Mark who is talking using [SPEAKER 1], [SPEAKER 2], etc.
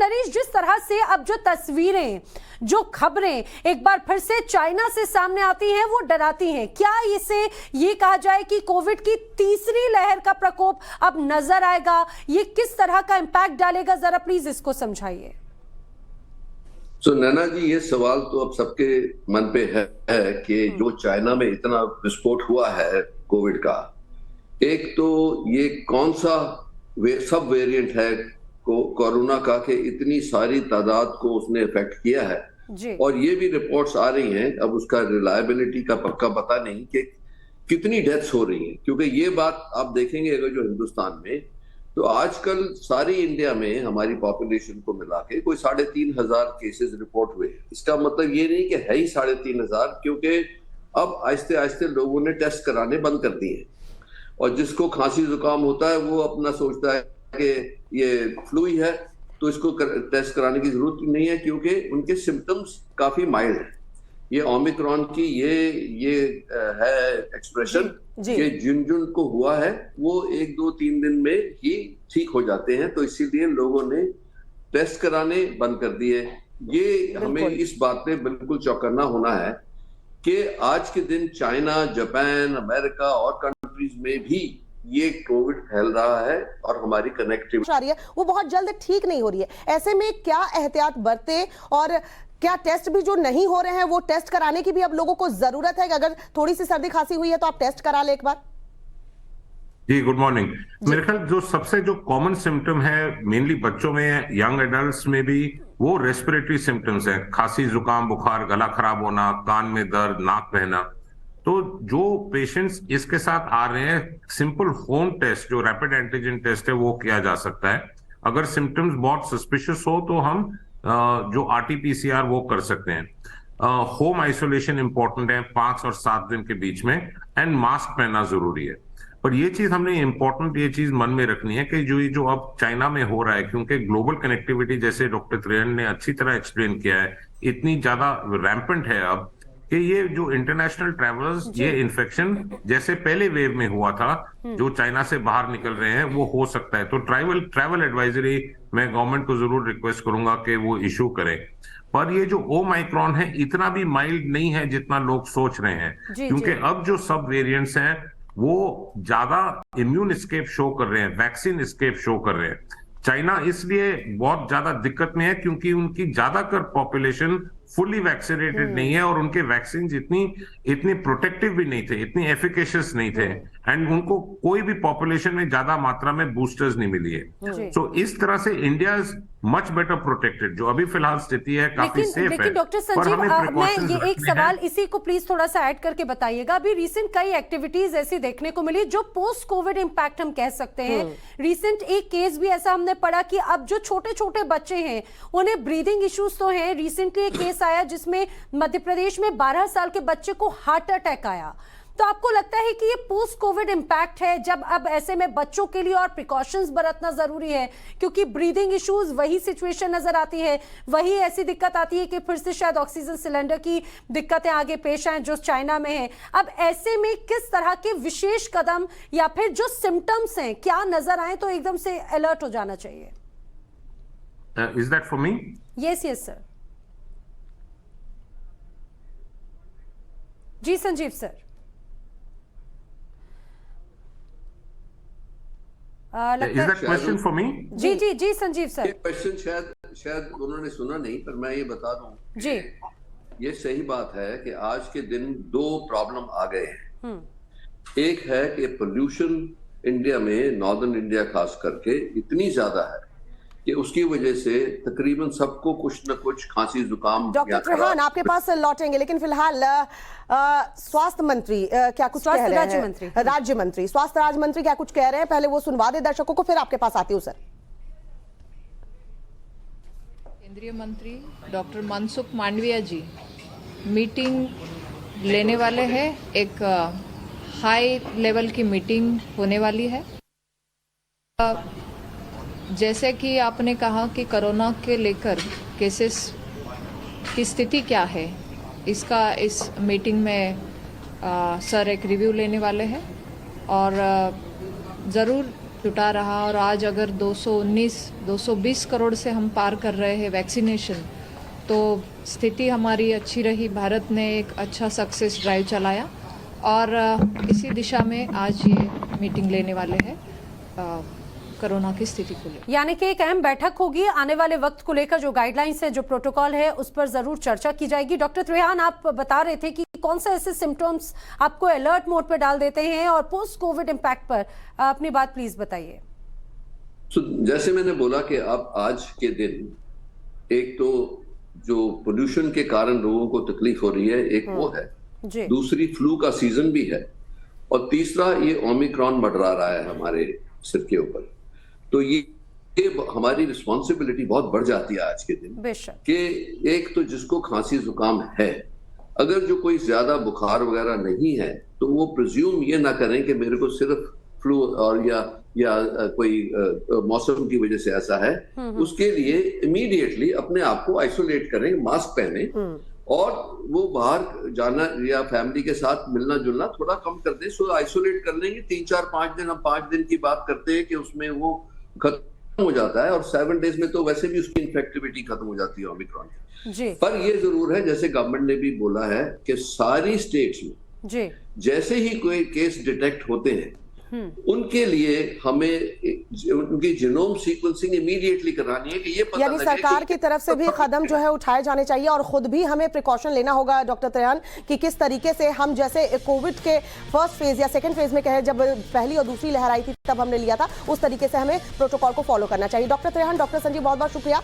[SPEAKER 1] नरेश, जिस तरह से अब जो तस्वीरें, जो खबरें एक बार फिर से चाइना से सामने आती हैं वो डराती हैं। क्या इसे ये कहा जाए कि कोविड की तीसरी लहर का प्रकोप अब नजर आएगा? ये किस तरह का इंपैक्ट डालेगा, जरा प्लीज इसको समझाइए।
[SPEAKER 2] नैना जी, ये सवाल तो अब सबके मन पे है कि जो चाइना में इतना विस्फोट हुआ है कोविड का, एक तो ये कौन सा सब वेरिएंट है कोरोना का कि इतनी सारी तादाद को उसने इफेक्ट किया है जी। और ये भी रिपोर्ट्स आ रही हैं, अब उसका रिलायबिलिटी का पक्का पता नहीं कि कितनी डेथ्स हो रही हैं, क्योंकि ये बात आप देखेंगे अगर जो हिंदुस्तान में, तो आजकल सारी इंडिया में हमारी पॉपुलेशन को मिला के कोई 3,500 केसेस रिपोर्ट हुए। इसका मतलब ये नहीं कि है ही 3,500, क्योंकि अब आहिस्ते आहिस्ते लोगों ने टेस्ट कराने बंद कर दिए, और जिसको खांसी जुकाम होता है वो अपना सोचता है कि ये फ्लू ही है, तो इसको टेस्ट कराने की जरूरत नहीं है, क्योंकि उनके सिम्टम्स काफी माइल्ड है। ये ओमिक्रॉन की ये है एक्सप्रेशन कि जिन जिन को हुआ है वो 1, 2, 3 दिन में ही ठीक हो जाते हैं, तो इसीलिए लोगों ने टेस्ट कराने बंद कर दिए। ये हमें इस बात पे बिल्कुल चौकन्ना होना है कि आज के दिन चाइना, जापान, अमेरिका और कंट्रीज में भी ये कोविड फैल रहा है और हमारी कनेक्टिविटी
[SPEAKER 3] वो बहुत जल्द ठीक नहीं हो रही है। ऐसे में क्या एहतियात बरते, और क्या टेस्ट भी जो नहीं हो रहे हैं वो टेस्ट कराने की भी अब लोगों को जरूरत है कि अगर थोड़ी सी सर्दी खांसी हुई है तो आप टेस्ट करा ले एक बार?
[SPEAKER 4] जी, गुड मॉर्निंग। मेरे ख्याल जो सबसे जो कॉमन सिम्टम है मेनली बच्चों में, यंग एडल्ट्स में भी, वो रेस्पिरेटरी सिम्टम्स है। खांसी, जुकाम, बुखार, गला खराब होना, कान में दर्द, नाक बहना। तो जो पेशेंट्स इसके साथ आ रहे हैं, सिंपल होम टेस्ट जो रैपिड एंटीजन टेस्ट है वो किया जा सकता है। अगर सिम्टम्स बहुत सस्पिशियस हो तो हम जो RT-PCR वो कर सकते हैं। होम आइसोलेशन इंपॉर्टेंट है 5 और 7 दिन के बीच में, एंड मास्क पहनना जरूरी है। पर ये चीज हमने इंपॉर्टेंट ये चीज मन में रखनी है कि जो अब चाइना में हो रहा है, क्योंकि ग्लोबल कनेक्टिविटी जैसे डॉक्टर त्रियन ने अच्छी तरह एक्सप्लेन किया है, इतनी ज्यादा रैम्पेंट है अब कि ये जो इंटरनेशनल ट्रैवलर्स, ये इन्फेक्शन जैसे पहले वेव में हुआ था, जो चाइना से बाहर निकल रहे हैं, वो हो सकता है। तो ट्रैवल एडवाइजरी मैं गवर्नमेंट को जरूर रिक्वेस्ट करूंगा कि वो इशू करें। पर ये जो ओमाइक्रॉन है इतना भी माइल्ड नहीं है जितना लोग सोच रहे हैं, क्योंकि अब जो सब वेरिएंट्स हैं वो ज्यादा इम्यून एस्केप शो कर रहे हैं, वैक्सीन एस्केप शो कर रहे हैं। चाइना इसलिए बहुत ज्यादा दिक्कत में है क्योंकि उनकी ज्यादातर पॉपुलेशन फुली वैक्सीनेटेड नहीं है, और उनके वैक्सीन इतनी प्रोटेक्टिव भी नहीं थे, इतनी एफिकेशियस नहीं थे, एंड उनको कोई भी पॉपुलेशन में ज्यादा मात्रा में बूस्टर्स नहीं मिली है। सो इस तरह से India is much better protected. जो अभी फिलहाल स्थिति है काफी सेफ है।
[SPEAKER 1] डॉक्टर संजीव, मैं ये एक सवाल इसी को प्लीज थोड़ा सा ऐड करके बताइएगा। अभी रिसेंट कई एक्टिविटीज ऐसी देखने को मिली जो पोस्ट कोविड इंपैक्ट हम कह सकते हैं। रिसेंट एक केस भी ऐसा हमने पढ़ा कि अब जो छोटे छोटे बच्चे हैं उन्हें ब्रीदिंग इश्यूज तो हैं। रिसेंटली एक केस आया जिसमें मध्य प्रदेश में 12 साल के बच्चे को हार्ट अटैक आया। तो आपको लगता है कि ये पोस्ट कोविड इंपैक्ट है, जब अब ऐसे में बच्चों के लिए और प्रिकॉशंस बरतना जरूरी है, क्योंकि ब्रीदिंग इश्यूज वही सिचुएशन नजर आती है, वही ऐसी दिक्कत आती है कि फिर से शायद ऑक्सीजन सिलेंडर की दिक्कतें आगे पेश आए जो चाइना में है। अब ऐसे में किस तरह के विशेष कदम या फिर जो सिम्टम्स हैं क्या नजर आए तो एकदम से अलर्ट हो जाना चाहिए?
[SPEAKER 4] Is that for me?
[SPEAKER 1] Yes sir. जी Sanjeev sir.
[SPEAKER 4] Is that question for me?
[SPEAKER 1] जी संजीव सर।
[SPEAKER 2] ये क्वेश्चन शायद उन्होंने सुना नहीं, पर मैं ये बता दूं
[SPEAKER 1] जी,
[SPEAKER 2] ये सही बात है कि आज के दिन 2 प्रॉब्लम आ गए हैं। एक है कि पोल्यूशन इंडिया में, नॉर्दर्न इंडिया खास करके इतनी ज्यादा है कि उसकी वजह से तकरीबन सबको कुछ न कुछ खांसी जुकाम।
[SPEAKER 3] डॉक्टर त्रिहान आपके पास लौटेंगे, लेकिन फिलहाल स्वास्थ्य मंत्री क्या कुछ कह रहे हैं? राज्य मंत्री, स्वास्थ्य राज्य मंत्री क्या कुछ कह रहे हैं, पहले वो सुनवा दे दर्शकों को, फिर आपके पास आती हूँ सर।
[SPEAKER 5] केंद्रीय मंत्री डॉक्टर मनसुख मांडविया जी मीटिंग लेने वाले हैं। एक हाई लेवल की मीटिंग होने वाली है। जैसे कि आपने कहा कि कोरोना के लेकर केसेस की स्थिति क्या है, इसका इस मीटिंग में सर एक रिव्यू लेने वाले हैं, और ज़रूर जुटा रहा और आज अगर 220 करोड़ से हम पार कर रहे हैं वैक्सीनेशन, तो स्थिति हमारी अच्छी रही। भारत ने एक अच्छा सक्सेस ड्राइव चलाया और इसी दिशा में आज ये मीटिंग लेने वाले हैं कोरोना की स्थिति को लेकर।
[SPEAKER 1] यानी कि एक अहम बैठक होगी, आने वाले वक्त को लेकर जो गाइडलाइंस है, जो प्रोटोकॉल है, उस पर जरूर चर्चा की जाएगी। डॉक्टर त्रेहान, आप बता रहे थे कि कौन से ऐसे सिम्टम्स आपको अलर्ट मोड पर डाल देते हैं और पोस्ट कोविड इम्पैक्ट पर अपनी बात प्लीज बताइए।
[SPEAKER 2] जैसे मैंने बोला कि आप आज के दिन, एक तो जो पोल्यूशन के कारण लोगों को तकलीफ हो रही है, एक वो है, दूसरी फ्लू का सीजन भी है, और तीसरा ये ओमिक्रॉन मंडरा रहा है हमारे सिर के ऊपर। तो ये हमारी रिस्पॉन्सिबिलिटी बहुत बढ़ जाती है आज के दिन कि एक तो जिसको खांसी जुकाम है, अगर जो कोई ज्यादा बुखार वगैरह नहीं है, तो वो प्रिज्यूम ये ना करें कि मेरे को सिर्फ फ्लू और या कोई मौसम की वजह से ऐसा है। उसके लिए इमीडिएटली अपने आप को आइसोलेट करें, मास्क पहने, और वो बाहर जाना या फैमिली के साथ मिलना जुलना थोड़ा कम कर दें। सो आइसोलेट कर लेंगे 3, 4, 5 दिन। हम 5 दिन की बात करते हैं कि उसमें वो खत्म हो जाता है, और 7 डेज में तो वैसे भी उसकी इन्फेक्टिविटी खत्म हो जाती है ओमिक्रॉन की। पर ये जरूर है, जैसे गवर्नमेंट ने भी बोला है कि सारी स्टेट्स में जैसे ही कोई केस डिटेक्ट होते हैं, उनके लिए हमें उनकी जीनोम सीक्वेंसिंग इमीडिएटली करानी है कि ये पता
[SPEAKER 3] यानी सरकार की तरफ से भी कदम जो है उठाए जाने चाहिए, और खुद भी हमें प्रिकॉशन लेना होगा डॉक्टर त्रेहान, कि किस तरीके से हम, जैसे कोविड के फर्स्ट फेज या सेकंड फेज में कहे, जब पहली और दूसरी लहर आई थी तब हमने लिया था, उस तरीके से हमें प्रोटोकॉल को फॉलो करना चाहिए। डॉक्टर त्रेहान, डॉक्टर संजीव, बहुत बहुत शुक्रिया